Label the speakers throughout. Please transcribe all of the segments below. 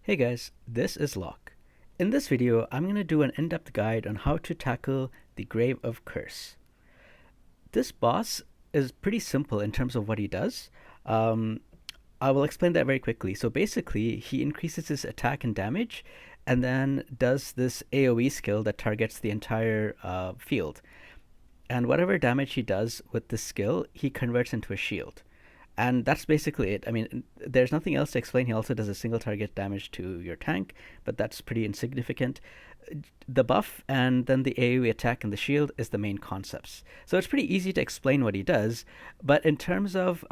Speaker 1: Hey guys, this is Locke. In this video, I'm going to do an in-depth guide on how to tackle the Grave of Curse. This boss is pretty simple in terms of what he does. Um, I will explain that very quickly. So basically, he increases his attack and damage, and then does this AoE skill that targets the entire field. And whatever damage he does with this skill, he converts into a shield. And that's basically it. I mean, there's nothing else to explain. He also does a single target damage to your tank, but that's pretty insignificant. The buff and then the AoE attack and the shield is the main concepts. So it's pretty easy to explain what he does, but in terms of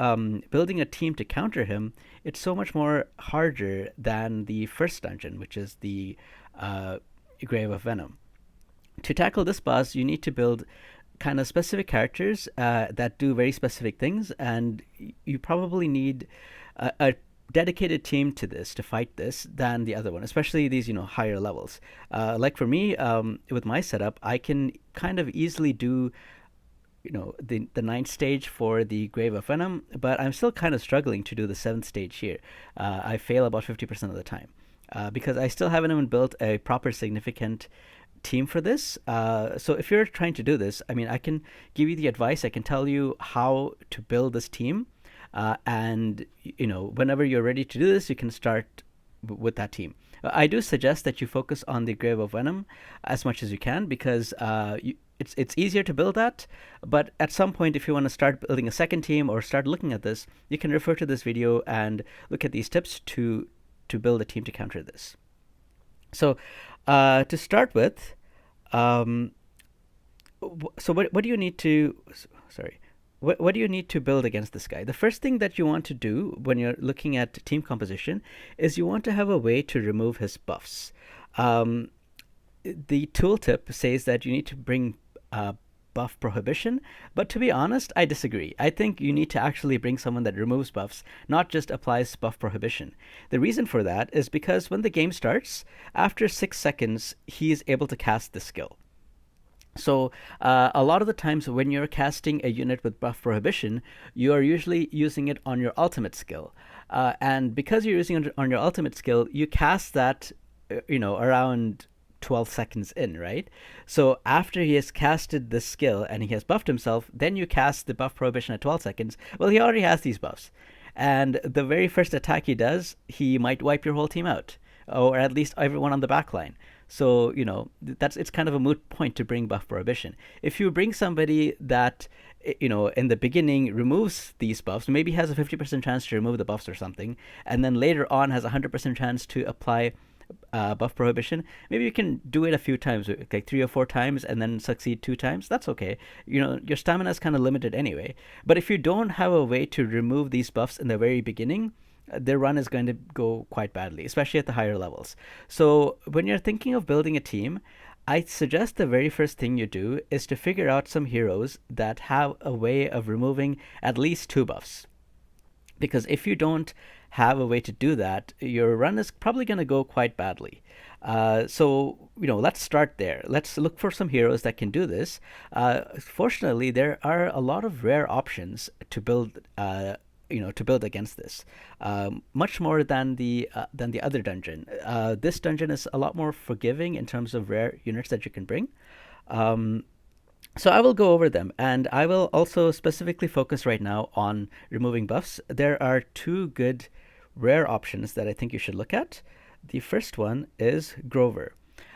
Speaker 1: building a team to counter him, it's so much more harder than the first dungeon, which is the Grave of Venom. To tackle this boss, you need to build kind of specific characters that do very specific things, and you probably need a dedicated team to this to fight this than the other one, especially these higher levels. Like for me, with my setup, I can kind of easily do the ninth stage for the Grave of Venom, but I'm still kind of struggling to do the seventh stage here. I fail about 50% of the time because I still haven't even built a proper significant team for this. So if you're trying to do this, I mean, I can give you the advice. I can tell you how to build this team, and whenever you're ready to do this, you can start with that team. I do suggest that you focus on the Grave of Venom as much as you can because it's easier to build that. But at some point, if you want to start building a second team or start looking at this, you can refer to this video and look at these tips to build a team to counter this. So, to start with, um, so what do you need to? Sorry, what do you need to build against this guy? The first thing that you want to do when you're looking at team composition is you want to have a way to remove his buffs. Um, the tooltip says that you need to bring buff prohibition, but to be honest, I disagree. I think you need to actually bring someone that removes buffs, not just applies buff prohibition. The reason for that is because when the game starts, after 6 seconds, he is able to cast the skill. So, a lot of the times when you're casting a unit with buff prohibition, you are usually using it on your ultimate skill. And because you're using it on your ultimate skill, you cast that, around 12 seconds in, right? So after he has casted this skill and he has buffed himself, then you cast the buff prohibition at 12 seconds. Well, he already has these buffs. And the very first attack he does, he might wipe your whole team out, or at least everyone on the back line. So, it's kind of a moot point to bring buff prohibition. If you bring somebody that, in the beginning removes these buffs, maybe has a 50% chance to remove the buffs or something, and then later on has a 100% chance to apply buff prohibition, maybe you can do it a few times, like 3 or 4 times, and then succeed 2 times. That's okay. Your stamina is kind of limited anyway. But if you don't have a way to remove these buffs in the very beginning, their run is going to go quite badly, especially at the higher levels. So when you're thinking of building a team, I suggest the very first thing you do is to figure out some heroes that have a way of removing at least 2 buffs. Because if you don't have a way to do that, your run is probably going to go quite badly. So, let's start there. Let's look for some heroes that can do this. Fortunately, there are a lot of rare options to build. To build against this, much more than the other dungeon. This dungeon is a lot more forgiving in terms of rare units that you can bring. Um, so I will go over them, and I will also specifically focus right now on removing buffs. There are two good rare options that I think you should look at. The first one is Grover.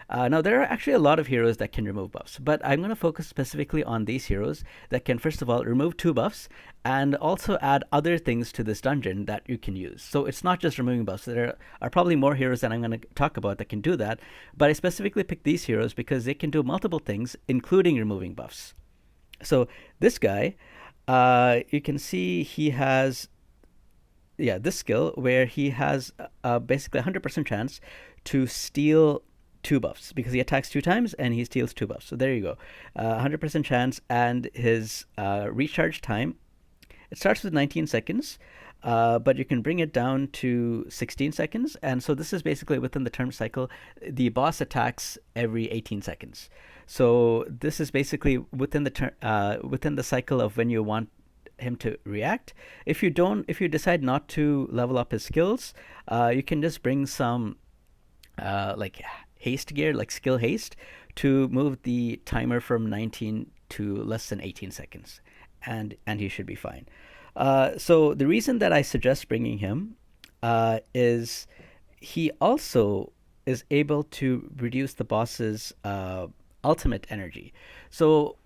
Speaker 1: Now, there are actually a lot of heroes that can remove buffs, but I'm going to focus specifically on these heroes that can, first of all, remove 2 buffs and also add other things to this dungeon that you can use. So it's not just removing buffs. There are probably more heroes that I'm going to talk about that can do that, but I specifically picked these heroes because they can do multiple things, including removing buffs. So this guy, you can see he has this skill where he has basically 100% chance to steal 2 buffs because he attacks 2 times and he steals 2 buffs. So there you go, 100% chance, and his recharge time, it starts with 19 seconds, but you can bring it down to 16 seconds. And so this is basically within the turn cycle. The boss attacks every 18 seconds. So this is basically within the cycle of when you want him to react. If you decide not to level up his skills, you can just bring some like haste gear, like skill haste, to move the timer from 19 to less than 18 seconds, and he should be fine. So the reason that I suggest bringing him is he also is able to reduce the boss's ultimate energy. So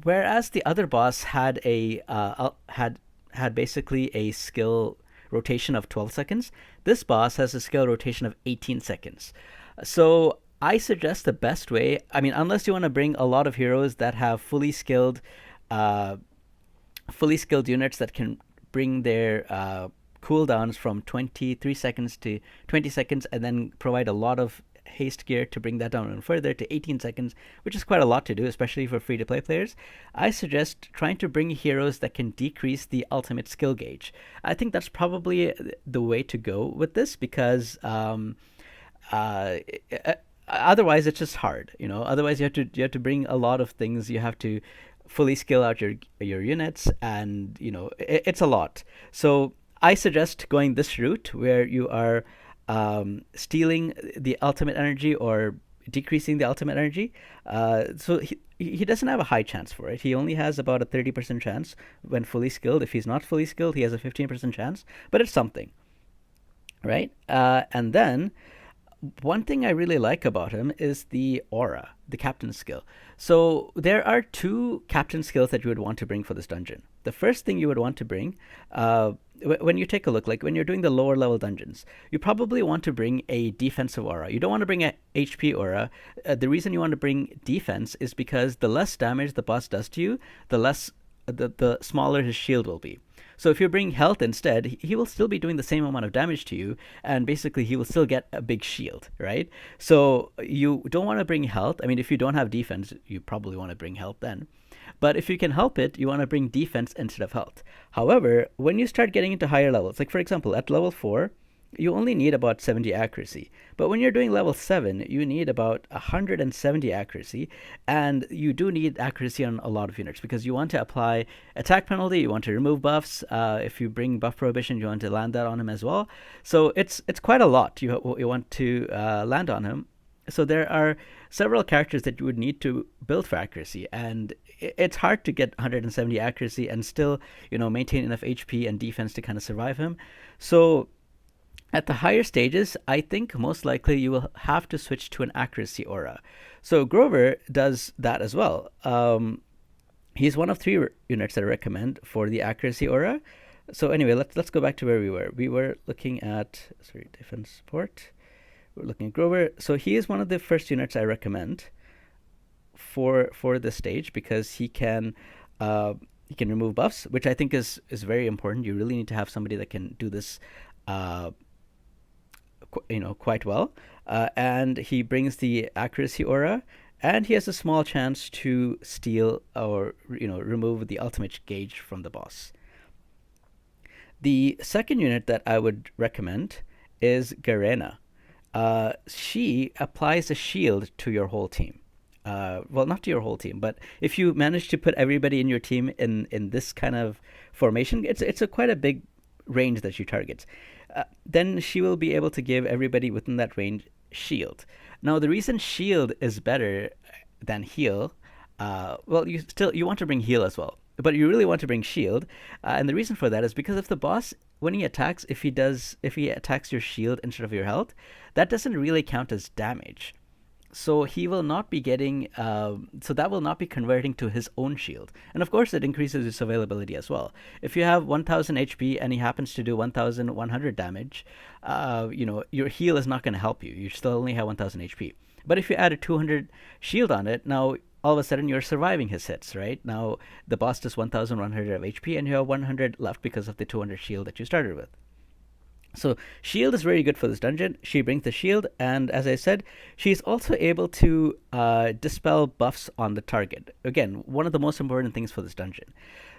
Speaker 1: whereas the other boss had had basically a skill rotation of 12 seconds, this boss has a skill rotation of 18 seconds. So I suggest the best way, I mean, unless you want to bring a lot of heroes that have uh, fully skilled units that can bring their cooldowns from 23 seconds to 20 seconds, and then provide a lot of haste gear to bring that down even further to 18 seconds, which is quite a lot to do, especially for free to play players. I suggest trying to bring heroes that can decrease the ultimate skill gauge. I think that's probably the way to go with this, because uh, otherwise it's just hard. Otherwise you have to bring a lot of things. You have to fully skill out your units, and it's a lot. So I suggest going this route where you are stealing the ultimate energy or decreasing the ultimate energy. So he doesn't have a high chance for it. He only has about a 30% chance when fully skilled. If he's not fully skilled, he has a 15% chance, but it's something, right? And then one thing I really like about him is the aura, the captain skill. So there are two captain skills that you would want to bring for this dungeon. The first thing you would want to bring, when you take a look, like when you're doing the lower level dungeons, you probably want to bring a defensive aura. You don't want to bring a HP aura. The reason you want to bring defense is because the less damage the boss does to you, the smaller his shield will be. So if you bring health instead, he will still be doing the same amount of damage to you, and basically he will still get a big shield, right? So you don't want to bring health. I mean, if you don't have defense, you probably want to bring health then. But if you can help it, you want to bring defense instead of health. However, when you start getting into higher levels, like for example, at level 4, you only need about 70 accuracy. But when you're doing level 7, you need about 170 accuracy, and you do need accuracy on a lot of units because you want to apply attack penalty, you want to remove buffs. If you bring buff prohibition, you want to land that on him as well. So it's quite a lot you want to land on him. So there are several characters that you would need to build for accuracy, and it's hard to get 170 accuracy and still maintain enough HP and defense to kind of survive him. So at the higher stages, I think most likely you will have to switch to an accuracy aura. So Grover does that as well. He's one of 3 units that I recommend for the accuracy aura. So anyway, let's go back to where we were. We were looking at defense support. We're looking at Grover. So he is one of the first units I recommend for this stage because he can remove buffs, which I think is very important. You really need to have somebody that can do this quite well. And he brings the accuracy aura, and he has a small chance to steal or remove the ultimate gauge from the boss. The second unit that I would recommend is Garena. She applies a shield to your whole team. Well, not to your whole team, but if you manage to put everybody in your team in this kind of formation, it's quite a big range that she targets. Then she will be able to give everybody within that range shield. Now, the reason shield is better than heal, well, you want to bring heal as well, but you really want to bring shield, and the reason for that is because if the boss, when he attacks, if he attacks your shield instead of your health, that doesn't really count as damage. So he will not be getting, so that will not be converting to his own shield. And of course, it increases its availability as well. If you have 1000 HP and he happens to do 1100 damage, your heal is not going to help you. You still only have 1000 HP. But if you add a 200 shield on it, now all of a sudden you're surviving his hits, right? Now the boss does 1100 of HP and you have 100 left because of the 200 shield that you started with. So shield is very good for this dungeon. She brings the shield, and as I said, she's also able to dispel buffs on the target. Again, one of the most important things for this dungeon.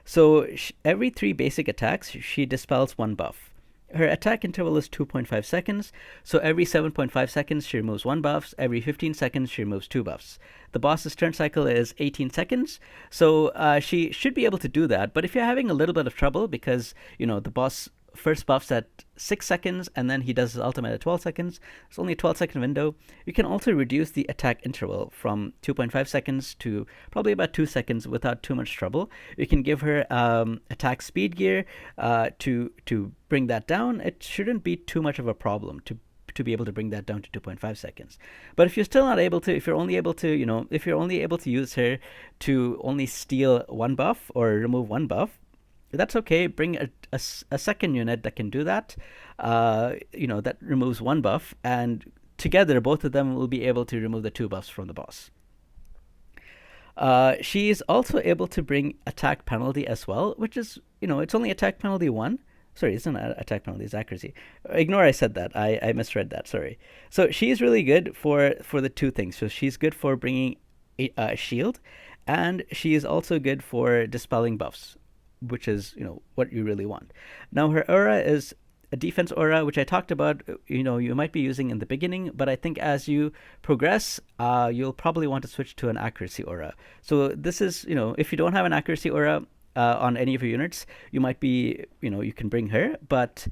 Speaker 1: So every 3 basic attacks, she dispels 1 buff. Her attack interval is 2.5 seconds, so every 7.5 seconds she removes 1 buff, every 15 seconds she removes 2 buffs. The boss's turn cycle is 18 seconds, so she should be able to do that, but if you're having a little bit of trouble because, the boss first buffs at 6 seconds, and then he does his ultimate at 12 seconds. It's only a 12-second window. You can also reduce the attack interval from 2.5 seconds to probably about 2 seconds without too much trouble. You can give her attack speed gear to bring that down. It shouldn't be too much of a problem to be able to bring that down to 2.5 seconds. But if you're still not able to, if you're only able to, if you're only able to use her to only steal one buff or remove one buff, that's okay. Bring a second unit that can do that, that removes one buff, and together both of them will be able to remove the 2 buffs from the boss. She is also able to bring attack penalty as well, which is, it's only attack penalty 1. Sorry, it's not attack penalty, it's accuracy. Ignore I said that. I misread that, sorry. So she's really good for the 2 things. So she's good for bringing a shield, and she is also good for dispelling buffs, which is, what you really want. Now, her aura is a defense aura, which I talked about, you might be using in the beginning, but I think as you progress, you'll probably want to switch to an accuracy aura. So this is, if you don't have an accuracy aura, on any of your units, you might be, you can bring her, but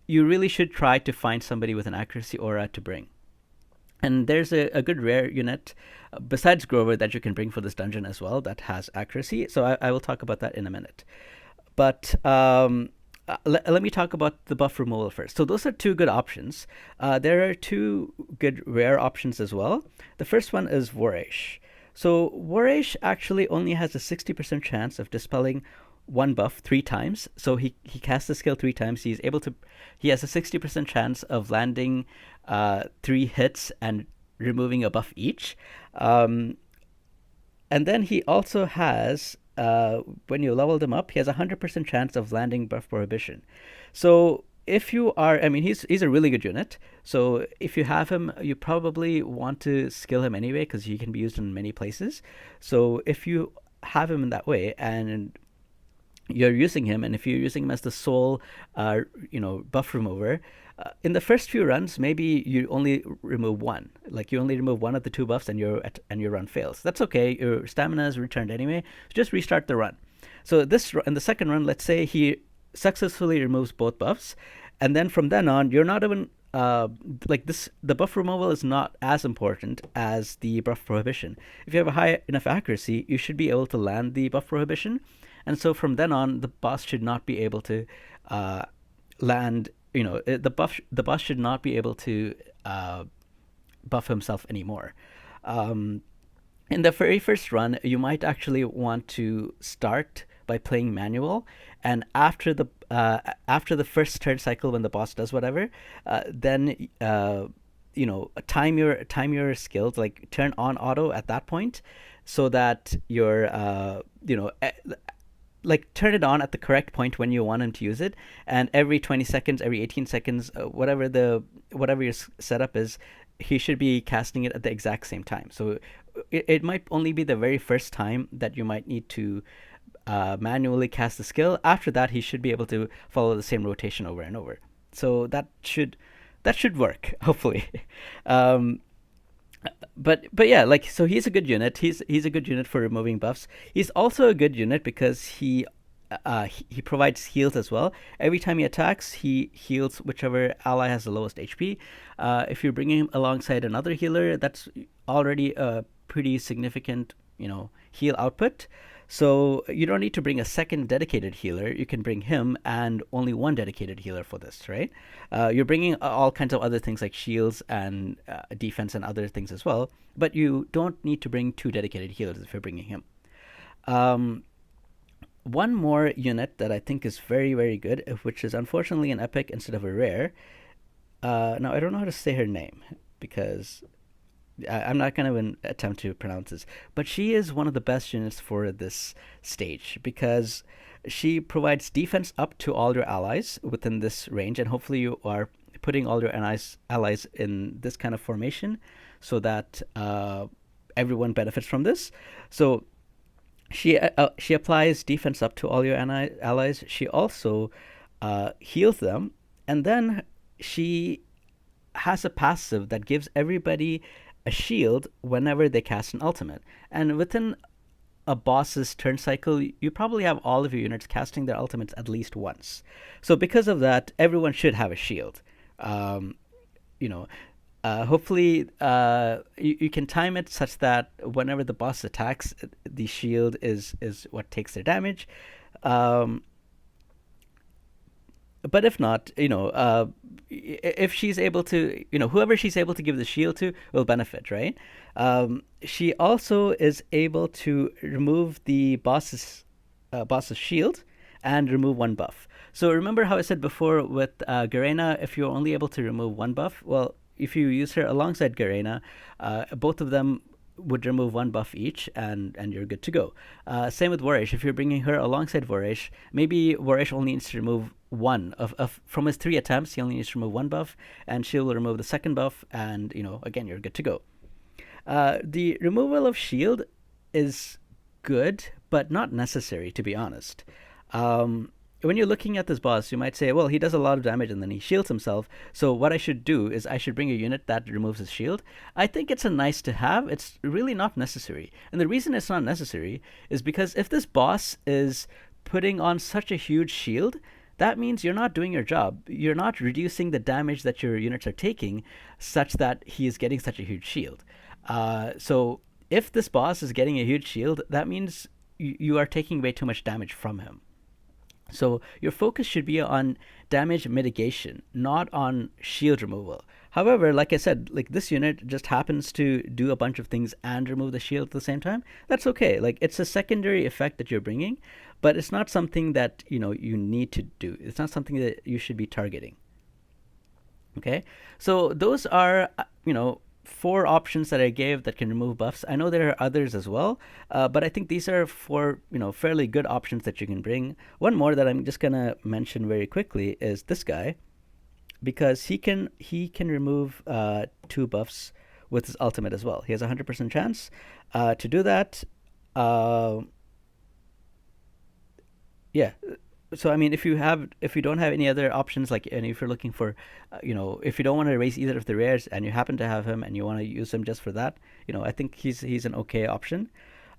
Speaker 1: you really should try to find somebody with an accuracy aura to bring. And there's a good rare unit besides Grover that you can bring for this dungeon as well that has accuracy. So I will talk about that in a minute. But let me talk about the buff removal first. So those are 2 good options. There are 2 good rare options as well. The first one is Vorish. So Vorish actually only has a 60% chance of dispelling one buff 3 times. So he casts the skill 3 times. He has a 60% chance of landing 3 hits and removing a buff each. And then he also has, when you leveled him up, he has a 100% chance of landing buff prohibition. So if you are, he's a really good unit. So if you have him, you probably want to skill him anyway because he can be used in many places. So if you have him in that way and you're using him, and if you're using him as the sole, buff remover, in the first few runs, maybe you only remove one. Like you only remove one of the 2 buffs, and your run fails. That's okay. Your stamina is returned anyway. So just restart the run. So in the second run, let's say he successfully removes both buffs, and then from then on, you're not even the buff removal is not as important as the buff prohibition. If you have a high enough accuracy, you should be able to land the buff prohibition, and so from then on, the boss should not be able to land. The boss should not be able to buff himself anymore. In the very first run, you might actually want to start by playing manual, and after the first turn cycle when the boss does whatever, then time your skills, like turn on auto at that point, so that you're turn it on at the correct point when you want him to use it, and every 20 seconds, every 18 seconds, whatever your setup is, he should be casting it at the exact same time. So it might only be the very first time that you might need to manually cast the skill. After that, he should be able to follow the same rotation over and over. So that should work, hopefully. But yeah, so he's a good unit. He's a good unit for removing buffs. He's also a good unit because he provides heals as well. Every time he attacks, he heals whichever ally has the lowest HP. If you're bringing him alongside another healer, that's already a pretty significant, heal output. So you don't need to bring a second dedicated healer. You can bring him and only one dedicated healer for this, right? You're bringing all kinds of other things like shields and defense and other things as well, but you don't need to bring 2 dedicated healers if you're bringing him. One more unit that I think is very, very good, which is unfortunately an epic instead of a rare. Now, I don't know how to say her name because I'm not going to attempt to pronounce this, but she is one of the best units for this stage because she provides defense up to all your allies within this range, and hopefully you are putting all your allies in this kind of formation so that everyone benefits from this. So she applies defense up to all your allies. She also heals them, and then she has a passive that gives everybody a shield whenever they cast an ultimate. And within a boss's turn cycle, you probably have all of your units casting their ultimates at least once. So because of that, everyone should have a shield. Um, you know, Hopefully, you can time it such that whenever the boss attacks, the shield is what takes their damage. Um, but if not, if she's able to, whoever she's able to give the shield to will benefit, right? She also is able to remove the boss's shield and remove one buff. So remember how I said before with Garena, if you're only able to remove one buff, well, if you use her alongside Garena, both of them would remove one buff each, and you're good to go. Same with Vorish. If you're bringing her alongside Vorish, maybe Vorish only needs to remove one of from his 3 attempts. He only needs to remove one buff, and she will remove the second buff, and again, you're good to go. The removal of shield is good, but not necessary, to be honest. When you're looking at this boss, you might say, well, he does a lot of damage and then he shields himself. So what I should do is I should bring a unit that removes his shield. I think it's a nice to have. It's really not necessary. And the reason it's not necessary is because if this boss is putting on such a huge shield, that means you're not doing your job. You're not reducing the damage that your units are taking such that he is getting such a huge shield. So if this boss is getting a huge shield, that means you are taking way too much damage from him. So your focus should be on damage mitigation, not on shield removal. However, like I said, like this unit just happens to do a bunch of things and remove the shield at the same time. That's okay. Like it's a secondary effect that you're bringing, but it's not something that you need to do. It's not something that you should be targeting. Okay, so those are 4 options that I gave that can remove buffs. I know there are others as well, but I think these are 4 fairly good options that you can bring. One more that I'm just gonna mention very quickly is this guy, because he can remove 2 buffs with his ultimate as well. He has a 100% chance to do that. Yeah. So I mean, if you don't have any other options, like, and if you're looking for, if you don't want to erase either of the rares and you happen to have him and you want to use him just for that, I think he's an okay option,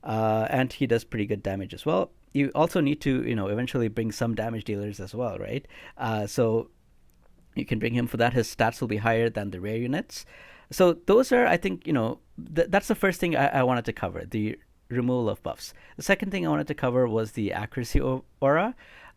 Speaker 1: and he does pretty good damage as well. You also need to eventually bring some damage dealers as well, right? So you can bring him for that. His stats will be higher than the rare units. So those are, I think, that's the first thing I wanted to cover, the removal of buffs. The second thing I wanted to cover was the accuracy aura.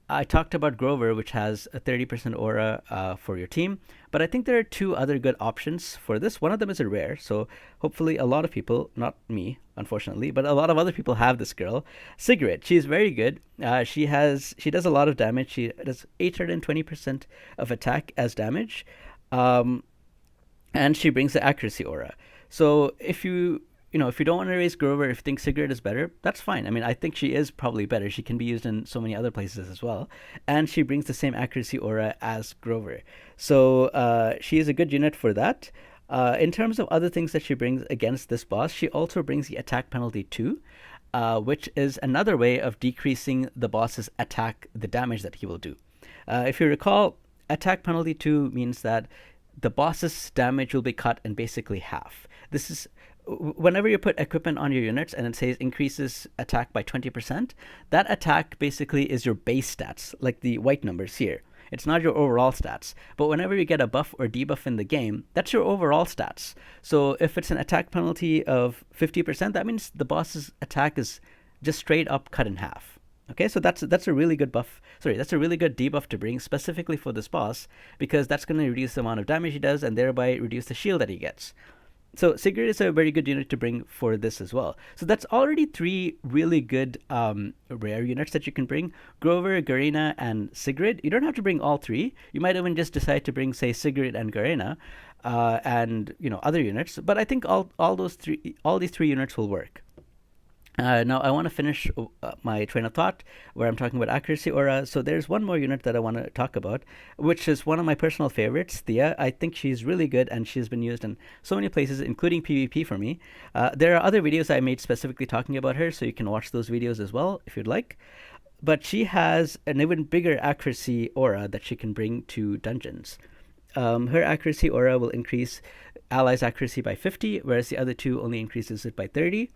Speaker 1: I talked about Grover, which has a 30% aura for your team, but I think there are 2 other good options for this. One of them is a rare, so hopefully a lot of people, not me, unfortunately, but a lot of other people have this girl. Sigrid, she's very good. She does a lot of damage. She does 820% of attack as damage, and she brings the accuracy aura. So if you don't want to raise Grover, if you think Sigrid is better, that's fine. I mean, I think she is probably better. She can be used in so many other places as well. And she brings the same accuracy aura as Grover. So she is a good unit for that. In terms of other things that she brings against this boss, she also brings the attack penalty 2, which is another way of decreasing the boss's attack, the damage that he will do. If you recall, attack penalty 2 means that the boss's damage will be cut in basically half. This is whenever you put equipment on your units and it says increases attack by 20%, that attack basically is your base stats, like the white numbers here. It's not your overall stats. But whenever you get a buff or debuff in the game, that's your overall stats. So if it's an attack penalty of 50%, that means the boss's attack is just straight up cut in half. Okay, so that's a really good buff. Sorry, that's a really good debuff to bring specifically for this boss, because that's going to reduce the amount of damage he does and thereby reduce the shield that he gets. So Sigrid is a very good unit to bring for this as well. So that's already 3 really good rare units that you can bring: Grover, Garena, and Sigrid. You don't have to bring all 3. You might even just decide to bring, say, Sigrid and Garena, and other units. But I think all these 3 units will work. Now I want to finish my train of thought where I'm talking about accuracy aura. So there's one more unit that I want to talk about, which is one of my personal favorites, Thea. I think she's really good and she's been used in so many places, including PvP for me. There are other videos I made specifically talking about her, so you can watch those videos as well if you'd like. But she has an even bigger accuracy aura that she can bring to dungeons. Her accuracy aura will increase allies' accuracy by 50, whereas the other 2 only increases it by 30.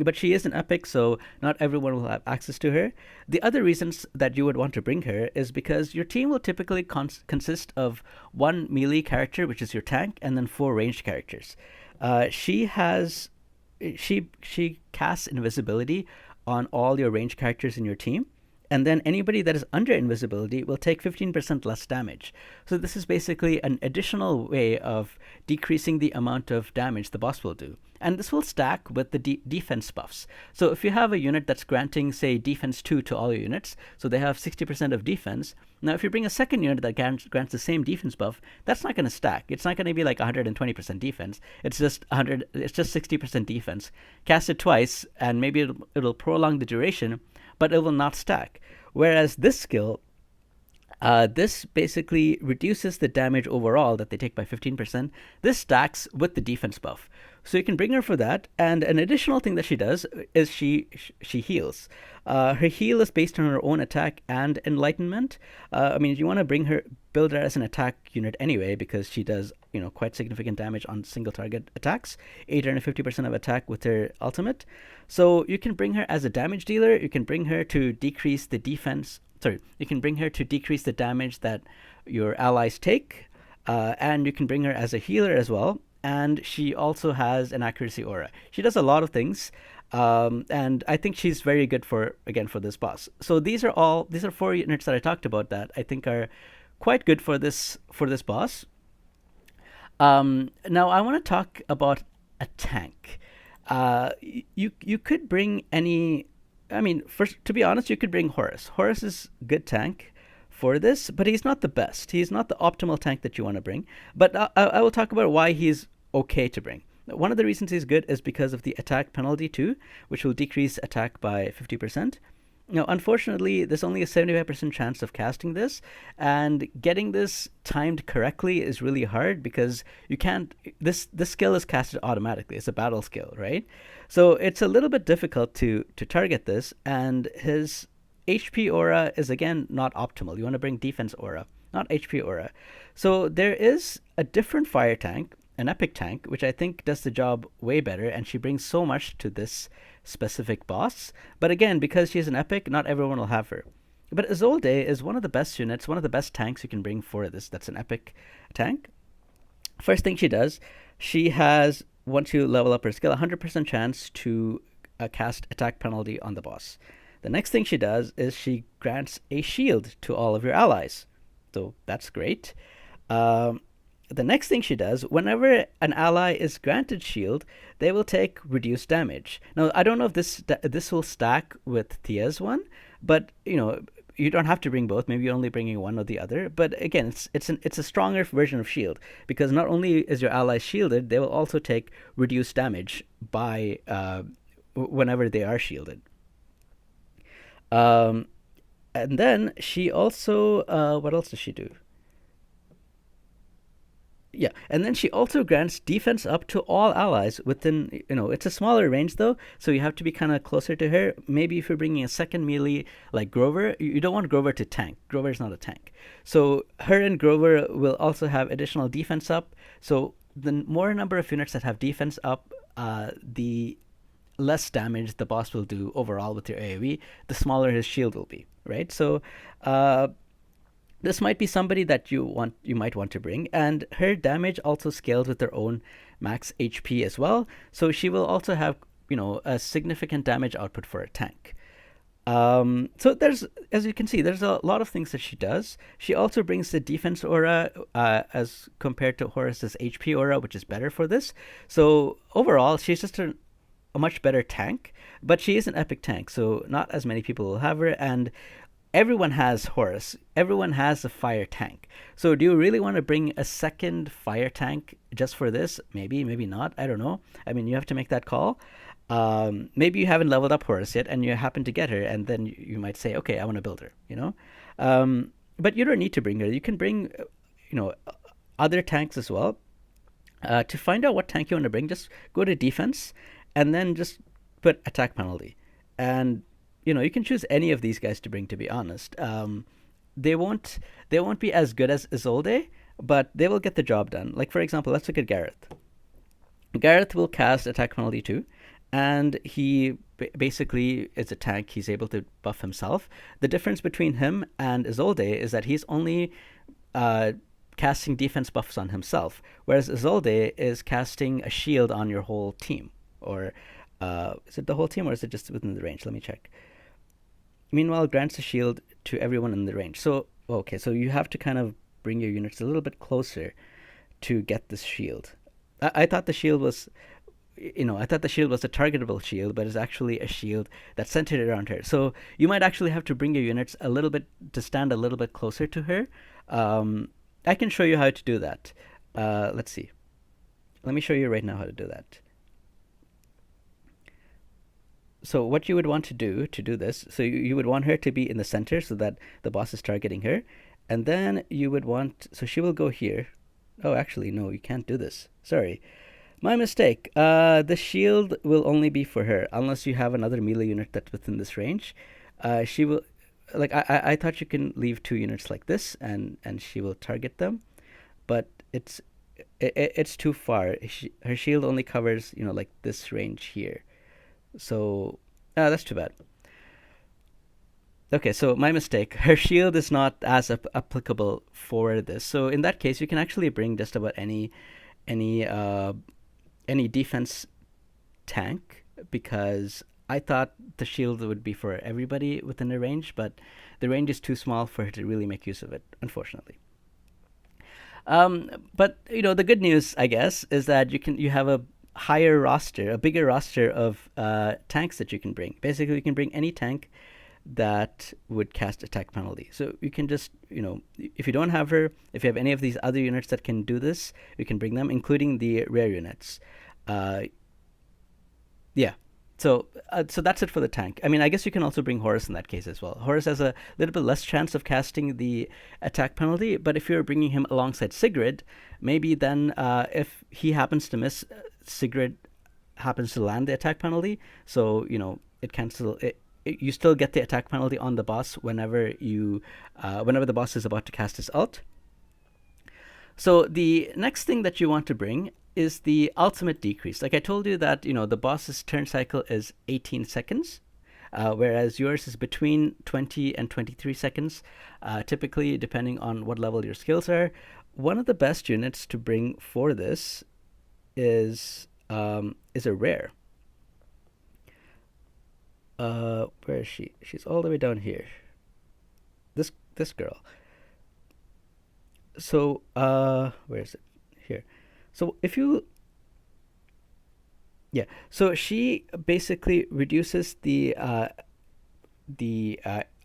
Speaker 1: but she is an epic, so not everyone will have access to her. The other reasons that you would want to bring her is because your team will typically consist of one melee character, which is your tank, and then four ranged characters. She has she casts invisibility on all your ranged characters in your team, and then anybody that is under invisibility will take 15% less damage. So this is basically an additional way of decreasing the amount of damage the boss will do. And this will stack with the defense buffs. So if you have a unit that's granting, say, defense 2 to all your units, so they have 60% of defense. Now, if you bring a second unit that grants the same defense buff, that's not going to stack. It's not going to be like 120% defense. It's just 100. It's just 60% defense. Cast it twice, and maybe it'll prolong the duration, but it will not stack. Whereas this skill, this basically reduces the damage overall that they take by 15%. This stacks with the defense buff. So you can bring her for that. And an additional thing that she does is she heals. Her heal is based on her own attack and enlightenment. I mean, you want to build her as an attack unit anyway, because she does, quite significant damage on single target attacks, 850% of attack with her ultimate. So you can bring her as a damage dealer. You can bring her to decrease the defense. Sorry, you can bring her to decrease the damage that your allies take, and you can bring her as a healer as well. And she also has an accuracy aura. She does a lot of things, and I think she's very good for this boss. So these are four units that I talked about that I think are quite good for this boss. Now I want to talk about a tank. You could bring any. I mean, first, to be honest, you could bring Horus. Horus is good tank for this, but he's not the best. He's not the optimal tank that you want to bring. But I will talk about why he's okay to bring. One of the reasons he's good is because of the attack penalty too, which will decrease attack by 50%. Now, unfortunately, there's only a 75% chance of casting this, and getting this timed correctly is really hard because you can't. This skill is casted automatically. It's a battle skill, right? So it's a little bit difficult to target this, and his HP aura is again not optimal. You want to bring defense aura, not HP aura. So there is a different fire tank, an epic tank, which I think does the job way better, and she brings so much to this specific boss. But again, because she's an epic, not everyone will have her. But Isolde is one of the best units, one of the best tanks you can bring for this. That's an epic tank. First thing she does, she has, once you level up her skill, 100% chance to cast attack penalty on the boss. The next thing she does is she grants a shield to all of your allies. So that's great. The next thing she does, whenever an ally is granted shield, they will take reduced damage. Now, I don't know if this will stack with Thea's one, but you don't have to bring both. Maybe you're only bringing one or the other. But again, it's a stronger version of shield, because not only is your ally shielded, they will also take reduced damage by whenever they are shielded. And then she also, what else does she do? Yeah, and then she also grants defense up to all allies within, it's a smaller range though, so you have to be kind of closer to her. Maybe if you're bringing a second melee like Grover, you don't want Grover to tank. Grover is not a tank. So her and Grover will also have additional defense up. So the more number of units that have defense up, the less damage the boss will do overall with your AoE, the smaller his shield will be, right? So this might be somebody that you might want to bring, and her damage also scales with her own max HP as well. So she will also have a significant damage output for a tank. So there's, as you can see, there's a lot of things that she does. She also brings the defense aura as compared to Horus's HP aura, which is better for this. So overall, she's just a much better tank, but she is an epic tank, so not as many people will have her, and everyone has Horus. Everyone has a fire tank. So do you really want to bring a second fire tank just for this? Maybe, maybe not. I don't know. I mean, you have to make that call. Maybe you haven't leveled up Horus yet and you happen to get her, and then you might say, okay, I want to build her, But you don't need to bring her. You can bring, other tanks as well. To find out what tank you want to bring, just go to defense and then just put attack penalty. And you can choose any of these guys to bring, to be honest. They won't be as good as Isolde, but they will get the job done. Like, for example, let's look at Gareth. Gareth will cast attack penalty too, and he basically is a tank. He's able to buff himself. The difference between him and Isolde is that he's only casting defense buffs on himself, whereas Isolde is casting a shield on your whole team. Or is it the whole team, or is it just within the range? Let me check. Meanwhile, grants a shield to everyone in the range. So, okay, so you have to kind of bring your units a little bit closer to get this shield. I thought the shield was, I thought the shield was a targetable shield, but it's actually a shield that's centered around her. So you might actually have to bring your units a little bit to stand a little bit closer to her. I can show you how to do that. Let's see. Let me show you right now how to do that. So what you would want to do this, so you would want her to be in the center so that the boss is targeting her. And then you would want, so she will go here. Oh, actually, no, you can't do this. Sorry. My mistake. The shield will only be for her unless you have another melee unit that's within this range. She will, like, I thought you can leave 2 units like this and she will target them, but it's too far. Her shield only covers, like this range here. So, that's too bad. Okay, so my mistake. Her shield is not as applicable for this. So in that case, you can actually bring just about any defense tank, because I thought the shield would be for everybody within the range, but the range is too small for her to really make use of it, unfortunately. But the good news, I guess, is that you have a higher roster, a bigger roster of tanks that you can bring. Basically, you can bring any tank that would cast attack penalty. So you can just, if you don't have her, if you have any of these other units that can do this, you can bring them, including the rare units. Yeah. So that's it for the tank. I mean, I guess you can also bring Horus in that case as well. Horus has a little bit less chance of casting the attack penalty, but if you're bringing him alongside Sigrid, maybe then if he happens to miss, Sigrid happens to land the attack penalty. So, it cancels it. You still get the attack penalty on the boss whenever the boss is about to cast his ult. So the next thing that you want to bring is the ultimate decrease. Like I told you that, the boss's turn cycle is 18 seconds, whereas yours is between 20 and 23 seconds, typically depending on what level your skills are. One of the best units to bring for this is a rare. Where is she? She's all the way down here. This girl. So where is it? Here. So if you, yeah. So she basically reduces the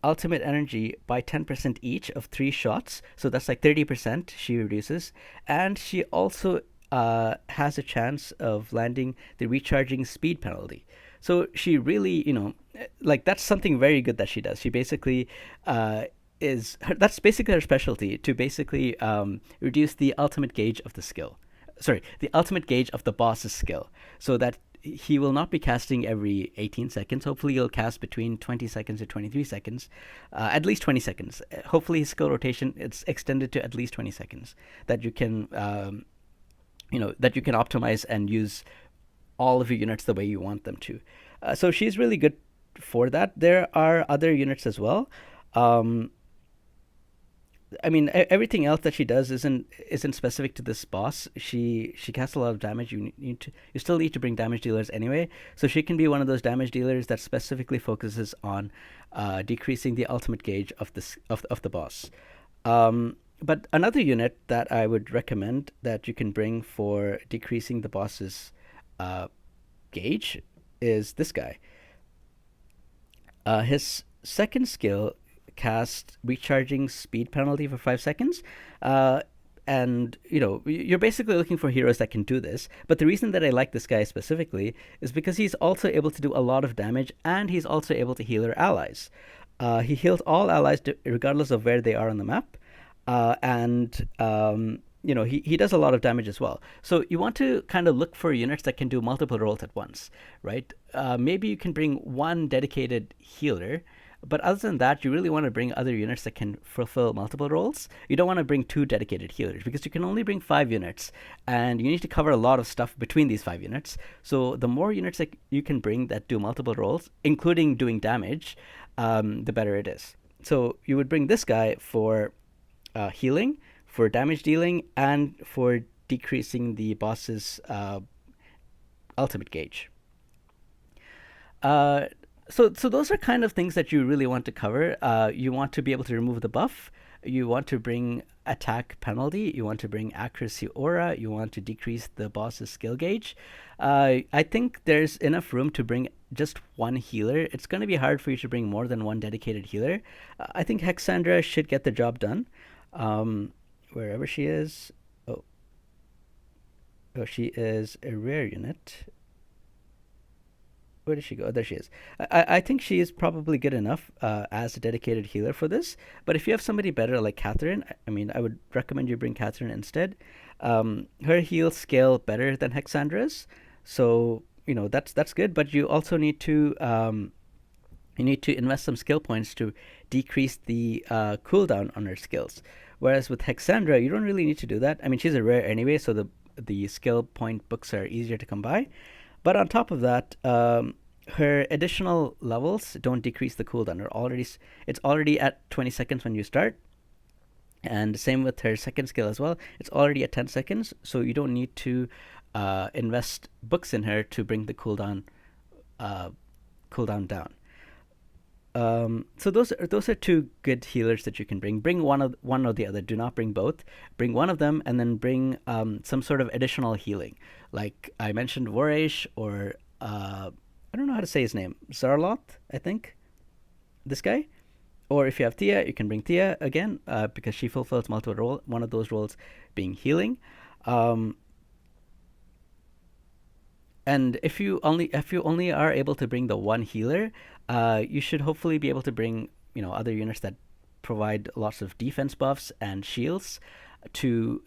Speaker 1: ultimate energy by 10% each of 3 shots. So that's like 30% she reduces, and she also has a chance of landing the recharging speed penalty. So she really, that's something very good that she does. She basically that's basically her specialty, to basically reduce the ultimate gauge of the skill. Sorry, the ultimate gauge of the boss's skill, so that he will not be casting every 18 seconds. Hopefully he'll cast between 20 seconds to 23 seconds, at least 20 seconds. Hopefully his skill rotation it's extended to at least 20 seconds, that you can optimize and use all of your units the way you want them to. So she's really good for that. There are other units as well. I mean, everything else that she does isn't specific to this boss. She casts a lot of damage. You still need to bring damage dealers anyway. So she can be one of those damage dealers that specifically focuses on decreasing the ultimate gauge of the boss. But another unit that I would recommend that you can bring for decreasing the boss's gauge is this guy. His second skill casts recharging speed penalty for 5 seconds. And, you're basically looking for heroes that can do this. But the reason that I like this guy specifically is because he's also able to do a lot of damage, and he's also able to heal your allies. He heals all allies regardless of where they are on the map. He does a lot of damage as well. So you want to kind of look for units that can do multiple roles at once, right? Maybe you can bring one dedicated healer, But other than that, you really want to bring other units that can fulfill multiple roles. You don't want to bring 2 dedicated healers because you can only bring 5 units, and you need to cover a lot of stuff between these 5 units. So the more units that you can bring that do multiple roles, including doing damage, the better it is. So you would bring this guy for healing, for damage dealing, and for decreasing the boss's ultimate gauge. So those are kind of things that you really want to cover. You want to be able to remove the buff. You want to bring attack penalty. You want to bring accuracy aura. You want to decrease the boss's skill gauge. I think there's enough room to bring just one healer. It's going to be hard for you to bring more than one dedicated healer. I think Hexandra should get the job done. Wherever she is. Oh, she is a rare unit. Where did she go? Oh, there she is. I think she is probably good enough as a dedicated healer for this. But if you have somebody better like Catherine, I mean, I would recommend you bring Catherine instead. Her heals scale better than Hexandra's, so that's good. But you also need to invest some skill points to decrease the cooldown on her skills. Whereas with Hexandra, you don't really need to do that. I mean, she's a rare anyway, so the skill point books are easier to come by. But on top of that, her additional levels don't decrease the cooldown. It's already at 20 seconds when you start. And same with her second skill as well. It's already at 10 seconds, so you don't need to invest books in her to bring the cooldown down. So those are 2 good healers that you can bring. Bring one or the other. Do not bring both. Bring one of them, and then bring some sort of additional healing. Like I mentioned, Vorish, or I don't know how to say his name. Zarloth, I think. This guy. Or if you have Thea, you can bring Thea again because she fulfills multiple roles. One of those roles being healing. And if you only are able to bring the one healer, you should hopefully be able to bring other units that provide lots of defense buffs and shields to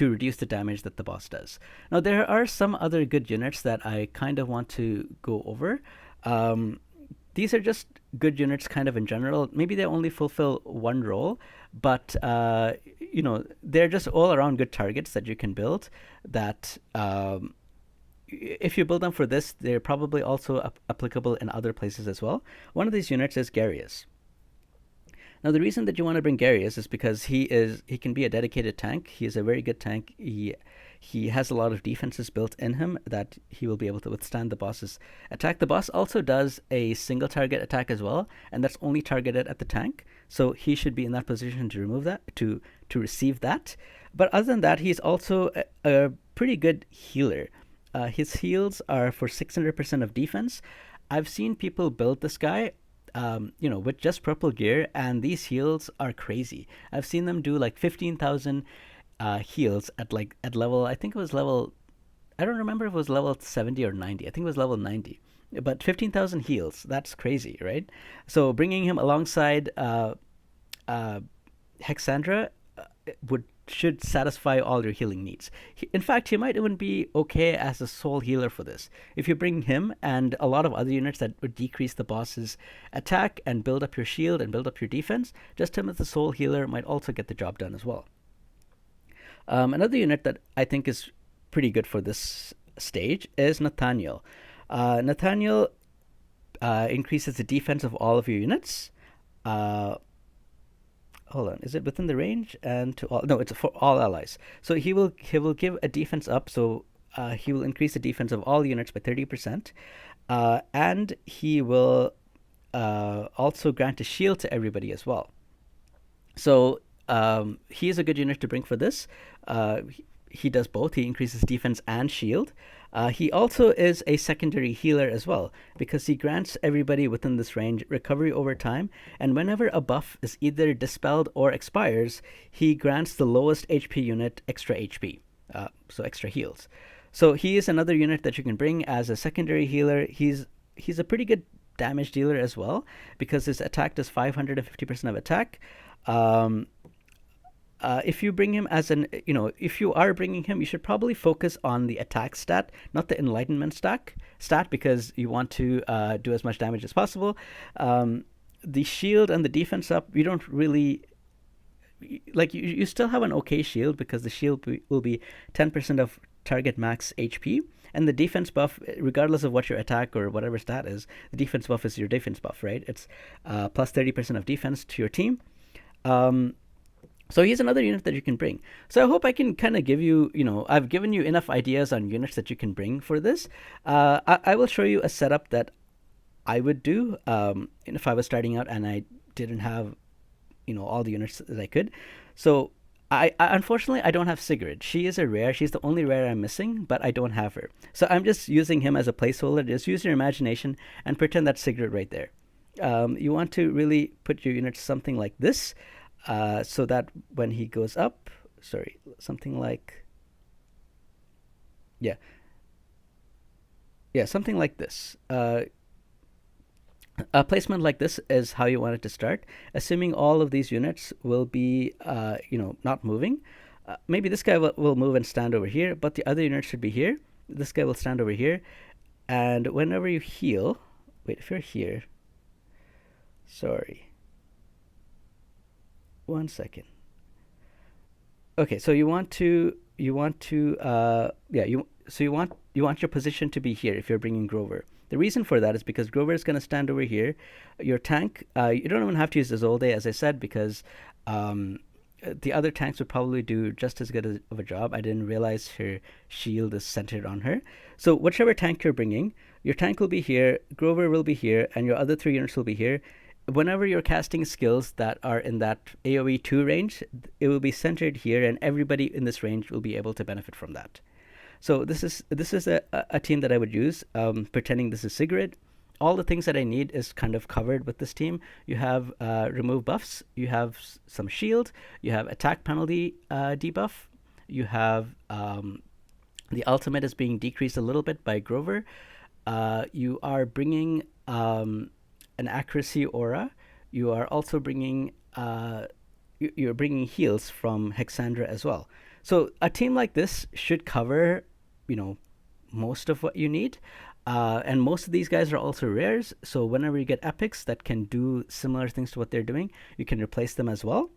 Speaker 1: reduce the damage that the boss does. Now there are some other good units that I kind of want to go over. These are just good units kind of in general. Maybe they only fulfill one role, but they're just all around good targets that you can build that if you build them for this, they're probably also applicable in other places as well. One of these units is Garius. Now, the reason that you want to bring Garius is because he can be a dedicated tank. He is a very good tank. He has a lot of defenses built in him that he will be able to withstand the boss's attack. The boss also does a single target attack as well, and that's only targeted at the tank. So he should be in that position to remove that, to receive that. But other than that, he's also a pretty good healer. His heals are for 600% of defense. I've seen people build this guy with just purple gear, and these heals are crazy. I've seen them do like 15,000 heals at level, I think it was level, I don't remember if it was level 70 or 90. I think it was level 90. But 15,000 heals, that's crazy, right? So bringing him alongside Hexandra should satisfy all your healing needs. In fact, he might even be okay as a sole healer for this. If you bring him and a lot of other units that would decrease the boss's attack and build up your shield and build up your defense, just him as a sole healer might also get the job done as well. Another unit that I think is pretty good for this stage is Nathaniel. Nathaniel increases the defense of all of your units. Hold on, is it within the range and to all? No, it's for all allies. So he will give a defense up. So he will increase the defense of all units by 30%, and he will also grant a shield to everybody as well. So he is a good unit to bring for this. He does both. He increases defense and shield. He also is a secondary healer as well, because he grants everybody within this range recovery over time, and whenever a buff is either dispelled or expires, he grants the lowest HP unit extra HP, so extra heals. So he is another unit that you can bring as a secondary healer. He's a pretty good damage dealer as well, because his attack does 550% of attack. if you bring him as an, if you are bringing him, you should probably focus on the attack stat, not the enlightenment stat, because you want to do as much damage as possible. The shield and the defense up, you don't really like. You still have an okay shield because the shield will be 10% of target max HP, and the defense buff, regardless of what your attack or whatever stat is, the defense buff is your defense buff, right? It's plus 30% of defense to your team. So he's another unit that you can bring. So I hope I can kind of give you, I've given you enough ideas on units that you can bring for this. I will show you a setup that I would do if I was starting out and I didn't have, all the units that I could. So I unfortunately I don't have Sigrid. She is a rare. She's the only rare I'm missing, but I don't have her. So I'm just using him as a placeholder. Just use your imagination and pretend that's Sigrid right there. You want to really put your units something like this. So that when he goes up, something like, yeah, something like this. A placement like this is how you want it to start, assuming all of these units will be, not moving. Maybe this guy will move and stand over here, but the other unit should be here. This guy will stand over here, and whenever you heal, wait, if you're here, sorry. 1 second. Okay, so you want your position to be here if you're bringing Grover. The reason for that is because Grover is going to stand over here. Your tank, you don't even have to use Isolde, as I said, because the other tanks would probably do just as good of a job. I didn't realize her shield is centered on her. So whichever tank you're bringing, your tank will be here, Grover will be here, and your other 3 units will be here. Whenever you're casting skills that are in that AoE 2 range, it will be centered here, and everybody in this range will be able to benefit from that. So this is a team that I would use, pretending this is Sigrid. All the things that I need is kind of covered with this team. You have remove buffs, you have some shield, you have attack penalty debuff, you have the ultimate is being decreased a little bit by Grover. You are bringing an accuracy aura. You are also bringing you're bringing heals from Hexandra as well. So a team like this should cover, most of what you need. And most of these guys are also rares. So whenever you get epics that can do similar things to what they're doing, you can replace them as well.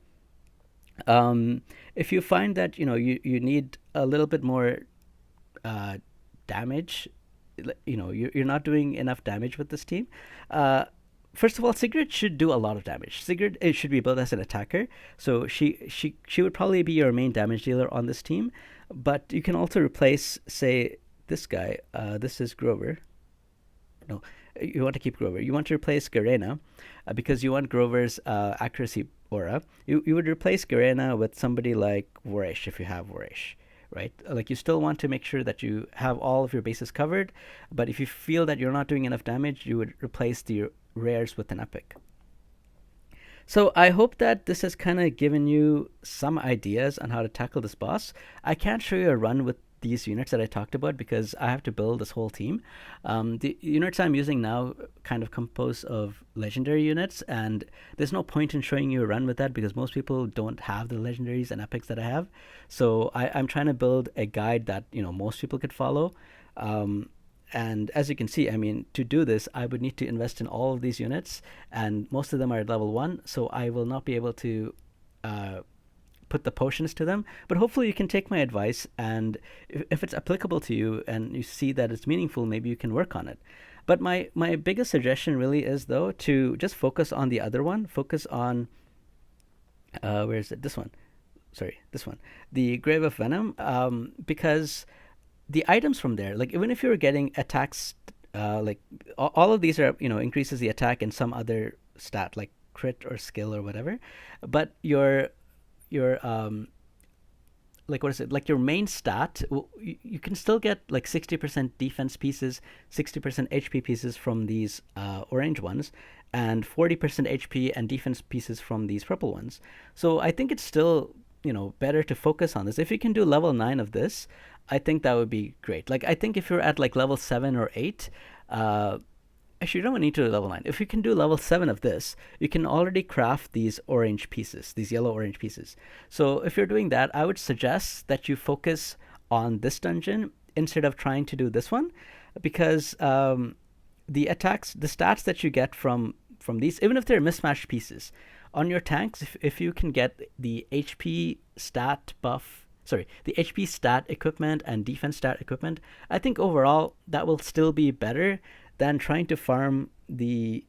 Speaker 1: If you find that you need a little bit more damage, you're not doing enough damage with this team. First of all, Sigrid should do a lot of damage. Sigrid should be built as an attacker, so she would probably be your main damage dealer on this team. But you can also replace, say, this guy. This is Grover. No, you want to keep Grover. You want to replace Garena because you want Grover's accuracy aura. You would replace Garena with somebody like Vorish if you have Vorish. Right? Like, you still want to make sure that you have all of your bases covered, but if you feel that you're not doing enough damage, you would replace the rares with an epic. So I hope that this has kind of given you some ideas on how to tackle this boss. I can't show you a run with these units that I talked about because I have to build this whole team. The units I'm using now kind of compose of legendary units, and there's no point in showing you a run with that because most people don't have the legendaries and epics that I have. So I'm trying to build a guide that most people could follow. And as you can see, to do this, I would need to invest in all of these units, and most of them are at level 1, so I will not be able to put the potions to them. But hopefully you can take my advice, and if it's applicable to you and you see that it's meaningful, maybe you can work on it. But my biggest suggestion really is, though, to just focus on the other one. Focus on, where is it? This one. Sorry, this one. The Grave of Venom, because the items from there, like even if you're getting attacks, like all of these are, increases the attack and some other stat like crit or skill or whatever, but your like, what is it, like your main stat, you can still get like 60% defense pieces, 60% HP pieces from these orange ones, and 40% HP and defense pieces from these purple ones. So I think it's still better to focus on this. If you can do level 9 of this, I think that would be great. Like, I think if you're at like level 7 or 8, Actually, you don't need to do level 9. If you can do level 7 of this, you can already craft these orange pieces, these yellow-orange pieces. So if you're doing that, I would suggest that you focus on this dungeon instead of trying to do this one, because the attacks, the stats that you get from these, even if they're mismatched pieces, on your tanks, if you can get the HP stat buff, sorry, the HP stat equipment and defense stat equipment, I think overall that will still be better than trying to farm the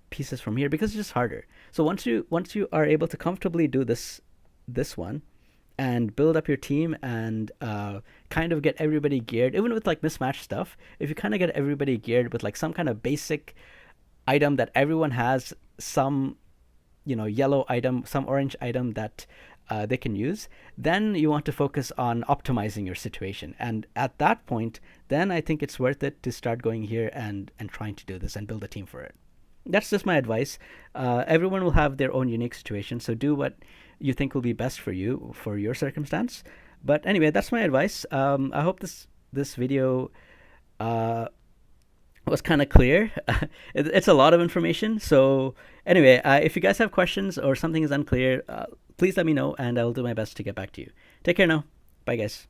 Speaker 1: pieces from here, because it's just harder. So once you are able to comfortably do this one and build up your team and kind of get everybody geared, even with like mismatched stuff, if you kind of get everybody geared with like some kind of basic item that everyone has, some yellow item, some orange item that they can use, then you want to focus on optimizing your situation. And at that point, then I think it's worth it to start going here and trying to do this and build a team for it. That's just my advice. Everyone will have their own unique situation, so do what you think will be best for you, for your circumstance. But anyway, that's my advice. I hope this video was kind of clear. It's a lot of information. So anyway, if you guys have questions or something is unclear, please let me know and I'll do my best to get back to you. Take care now. Bye, guys.